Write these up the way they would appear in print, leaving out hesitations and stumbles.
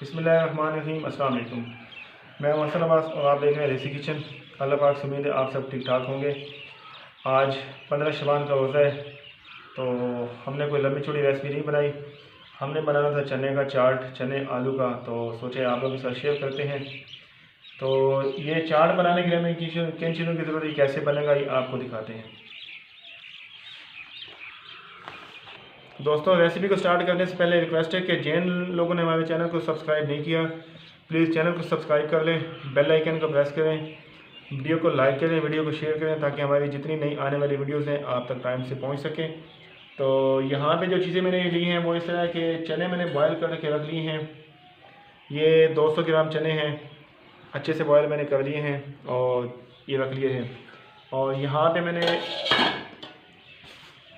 बिस्मिल्लाहिर्रहमानिर्रहीम। अस्सलाम वालेकुम। मैं मोहसिन अब्बास और आप देख रहे हैं देसी किचन। अल्लाह पाक से उम्मीद है आप सब ठीक ठाक होंगे। आज 15 शबान का रोज़ा है, तो हमने कोई लंबी चौड़ी रेसिपी नहीं बनाई। हमने बनाना था चने का चाट, चने आलू का, तो सोचे आप लोगों के साथ शेयर करते हैं। तो ये चाट बनाने के लिए हमें किन चीज़ों की ज़रूरत है, कैसे बनेगा, ये आपको दिखाते हैं। दोस्तों, रेसिपी को स्टार्ट करने से पहले रिक्वेस्ट है कि जिन लोगों ने हमारे चैनल को सब्सक्राइब नहीं किया, प्लीज़ चैनल को सब्सक्राइब कर लें, बेल आइकन को प्रेस करें, वीडियो को लाइक करें, वीडियो को शेयर करें, ताकि हमारी जितनी नई आने वाली वीडियोस हैं आप तक टाइम से पहुंच सकें। तो यहाँ पे जो चीज़ें मैंने ली हैं वो इस तरह के चने मैंने बॉयल करके रख लिए हैं। ये 200 ग्राम चने हैं, अच्छे से बॉयल मैंने कर लिए हैं और ये रख लिए हैं। और यहाँ पर मैंने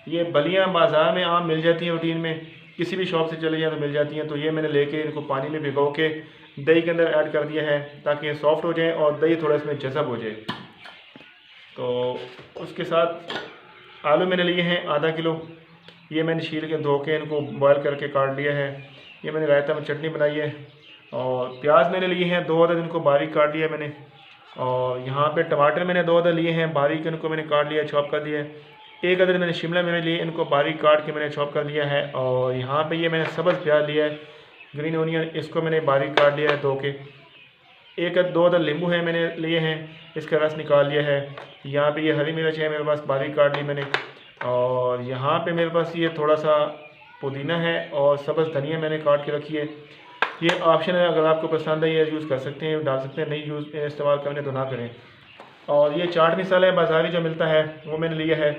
ये बलियाँ बाज़ार में आम मिल जाती हैं, रूटीन में किसी भी शॉप से चले जाए तो मिल जाती हैं। तो ये मैंने लेके इनको पानी में भिगो के दही के अंदर ऐड कर दिया है, ताकि ये सॉफ्ट हो जाए और दही थोड़ा इसमें जज़ब हो जाए। तो उसके साथ आलू मैंने लिए हैं आधा किलो, ये मैंने छील के धो के इनको बॉयल करके काट लिया है। ये मैंने रायता में चटनी बनाई है। और प्याज मैंने लिए हैं 2 अदद, इनको बारीक काट लिया मैंने। और यहाँ पे टमाटर मैंने 2 अदद लिए हैं बारीक, इनको मैंने काट लिया, चॉप कर दिया है। 1 अदद मैंने शिमला मिर्च लिए, इनको बारीक काट के मैंने चॉप कर लिया है। और यहाँ पे ये मैंने सब्ज़ प्याज लिया है, ग्रीन ओनियन, इसको मैंने बारीक काट लिया है धो के। 2 अदद नींबू है मैंने लिए हैं, इसका रस निकाल लिया है। यहाँ पे ये हरी मिर्च है मेरे पास, बारीक काट ली मैंने। और यहाँ पे मेरे पास ये थोड़ा सा पुदीना है और सब्ज़ धनिया मैंने काट के रखी है। ये ऑप्शन है, अगर आपको पसंद है ये यूज़ कर सकते हैं, डाल सकते हैं, नहीं यूज़ इस्तेमाल करने तो ना करें। और ये चाट मसाला है बाज़ारी जो मिलता है वो मैंने लिया है।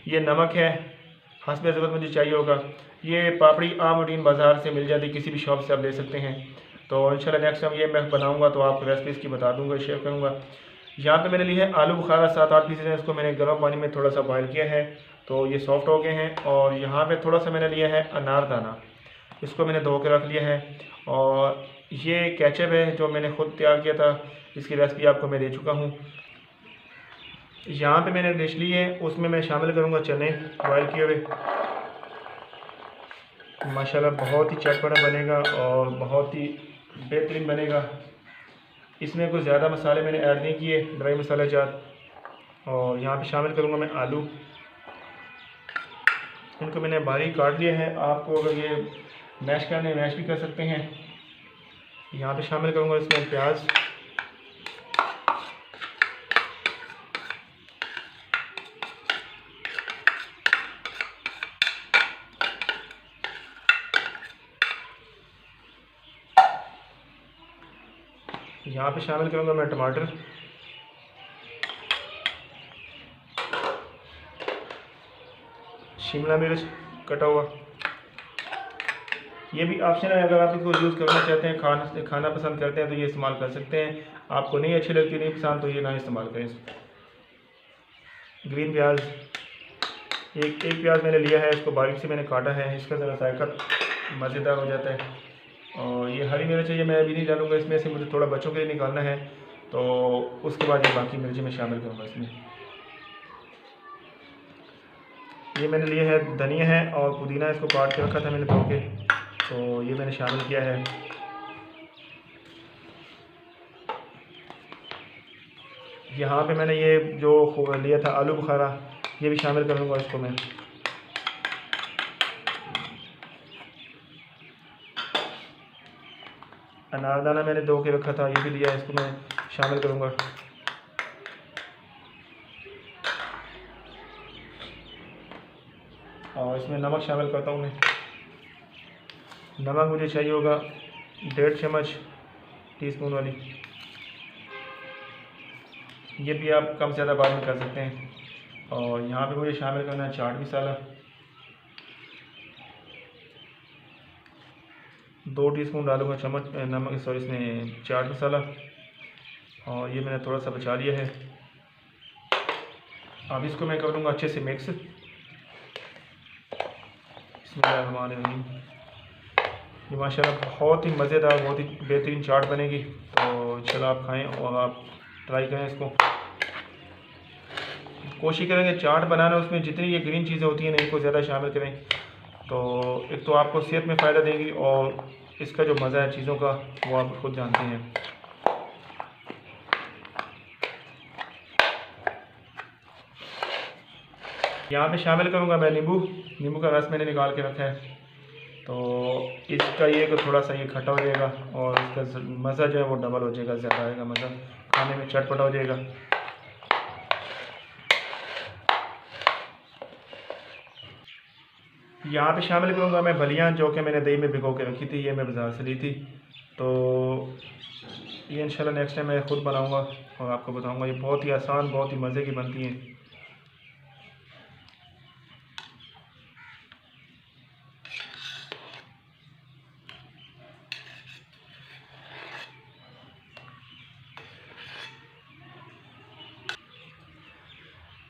ये नमक है, हस्बे ज़रूरत मुझे चाहिए होगा। ये पापड़ी आम रूटीन बाज़ार से मिल जाती है, किसी भी शॉप से आप ले सकते हैं। तो इंशाल्लाह नेक्स्ट टाइम ये मैं बनाऊंगा तो आपको रेसिपी इसकी बता दूंगा, शेयर करूंगा। यहाँ पे मैंने लिए है आलू बुखारा 7-8 पीसेज हैं, इसको मैंने गर्म पानी में थोड़ा सा बॉयल किया है, तो ये सॉफ्ट हो गए हैं। और यहाँ पे थोड़ा सा मैंने लिया है अनारदाना, इसको मैंने धो के रख लिया है। और ये केचप है जो मैंने ख़ुद तैयार किया था, इसकी रेसिपी आपको मैं दे चुका हूँ। यहाँ पे मैंने डिश ली है, उसमें मैं शामिल करूँगा चने बॉयल किए हुए। माशाल्लाह बहुत ही चटपटा बनेगा और बहुत ही बेहतरीन बनेगा। इसमें कुछ ज़्यादा मसाले मैंने ऐड नहीं किए, ड्राई मसाला जात। और यहाँ पे शामिल करूँगा मैं आलू, इनको मैंने बारीक काट लिया है। आपको अगर ये मैश करने मैश भी कर सकते हैं। यहाँ पे शामिल करूँगा इसमें प्याज, यहाँ पे शामिल करूँगा मैं टमाटर, शिमला मिर्च कटा हुआ। ये भी ऑप्शन है, अगर आप इसको यूज़ करना चाहते हैं, खाना पसंद करते हैं तो ये इस्तेमाल कर सकते हैं। आपको नहीं अच्छी लगती, नहीं पसंद, तो ये ना इस्तेमाल करें। ग्रीन प्याज, एक प्याज मैंने लिया है, इसको बारीक से मैंने काटा है, इसका ज़रा जायका मज़ेदार हो जाता है। और ये हरी मिर्च है, ये मैं अभी नहीं डालूँगा इसमें से, मुझे थोड़ा बच्चों के लिए निकालना है, तो उसके बाद ये बाकी मिर्ची मैं शामिल करूँगा इसमें। ये मैंने लिए है धनिया है और पुदीना, इसको काट के रखा था मैंने धो के, तो ये मैंने शामिल किया है। यहाँ पे मैंने ये जो लिया था आलू बुखारा, ये भी शामिल करूँगा इसको मैं। अनारदाना मैंने धो के रखा था, ये भी लिया है, इसको मैं शामिल करूँगा। और इसमें नमक शामिल करता हूँ मैं। नमक मुझे चाहिए होगा 1.5 चम्मच टीस्पून वाली, ये भी आप कम ज़्यादा बाद में कर सकते हैं। और यहाँ पे मुझे शामिल करना है चाट मसाला, 2 टीस्पून डालूँगा चम्मच नमक, सॉरी इसमें चाट मसाला। और ये मैंने थोड़ा सा बचा लिया है। अब इसको मैं कर दूँगा अच्छे से मिक्स। बिस्मिल्लाहिर्रहमानिर्रहीम। ये माशाल्लाह बहुत ही मज़ेदार, बहुत ही बेहतरीन चाट बनेगी। तो चलो आप खाएं और आप ट्राई करें इसको। कोशिश करेंगे चाट बनाना, उसमें जितनी ये ग्रीन चीज़ें होती हैं इनको ज़्यादा शामिल करें, तो एक तो आपको सेहत में फ़ायदा देगी और इसका जो मज़ा है चीज़ों का वो आप खुद जानते हैं। यहाँ पे शामिल करूँगा मैं नींबू का रस मैंने निकाल के रखा है। तो इसका ये कि थोड़ा सा ये खट्टा हो जाएगा और इसका मज़ा जो है वो डबल हो जाएगा, ज़्यादा आएगा मज़ा, खाने में चटपटा हो जाएगा। यहाँ पे शामिल करूँगा मैं फलियाँ, जो कि मैंने दही में भिगो के रखी थी, ये मैं बाज़ार से ली थी। तो ये इंशाल्लाह नेक्स्ट टाइम मैं ख़ुद बनाऊँगा और आपको बताऊँगा। ये बहुत ही आसान, बहुत ही मज़े की बनती हैं।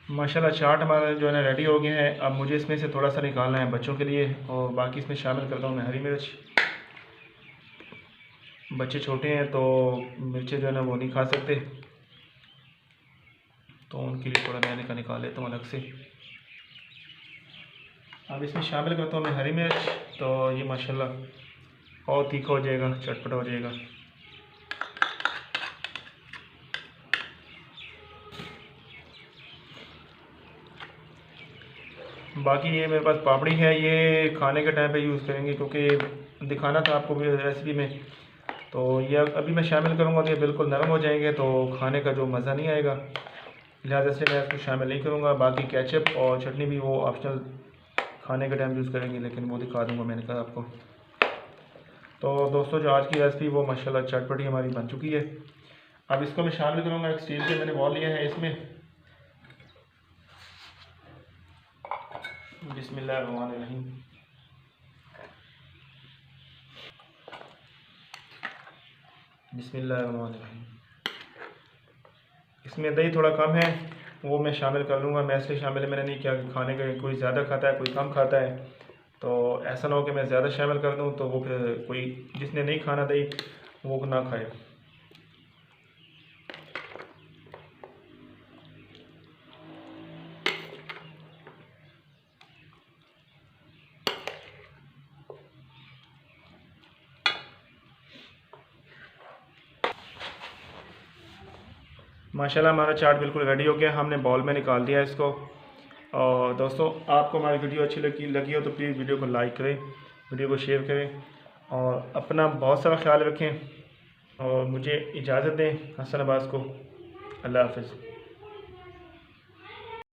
माशाल्लाह चाट हमारा जो है ना रेडी हो गया है। अब मुझे इसमें से थोड़ा सा निकालना है बच्चों के लिए और बाकी इसमें शामिल करता हूँ मैं हरी मिर्च। बच्चे छोटे हैं तो मिर्चें जो है ना वो नहीं खा सकते, तो उनके लिए थोड़ा मैंने का निकाल लेता हूँ अलग से। अब इसमें शामिल करता हूँ मैं हरी मिर्च। तो ये माशाल्लाह और तीखा हो जाएगा, चटपटा हो जाएगा। बाकी ये मेरे पास पापड़ी है, ये खाने के टाइम पे यूज़ करेंगे क्योंकि दिखाना था आपको भी रेसिपी में। तो ये अभी मैं शामिल करूँगा तो ये बिल्कुल नरम हो जाएंगे, तो खाने का जो मज़ा नहीं आएगा, लिहाजा से मैं इसको शामिल नहीं करूँगा। बाकी केचप और चटनी भी वो ऑप्शनल खाने के टाइम यूज़ करेंगे, लेकिन वो दिखा दूँगा मैंने कहा आपको। तो दोस्तों जो आज की रेसिपी वो माशाल्लाह चटपटी हमारी बन चुकी है। अब इसको मैं शामिल करूँगा एक स्टील के मैंने बॉल लिया है, इसमें बिस्मिल्लाहिर्रहमानिर्रहीम। बिस्मिल्लाहिर्रहमानिर्रहीम। इसमें दही थोड़ा कम है, वो मैं शामिल कर लूँगा। मैं इसलिए शामिल मैंने नहीं किया कि खाने का कोई ज़्यादा खाता है कोई कम खाता है, तो ऐसा ना हो कि मैं ज़्यादा शामिल कर दूँ तो वो फिर कोई जिसने नहीं खाना दही वो ना खाए। माशाल्लाह हमारा चाट बिल्कुल रेडी हो गया, हमने बॉल में निकाल दिया इसको। और दोस्तों आपको हमारी वीडियो अच्छी लगी हो तो प्लीज़ वीडियो को लाइक करें, वीडियो को शेयर करें और अपना बहुत सारा ख्याल रखें और मुझे इजाज़त दें हसन अब्बास को। अल्लाह हाफ़िज़।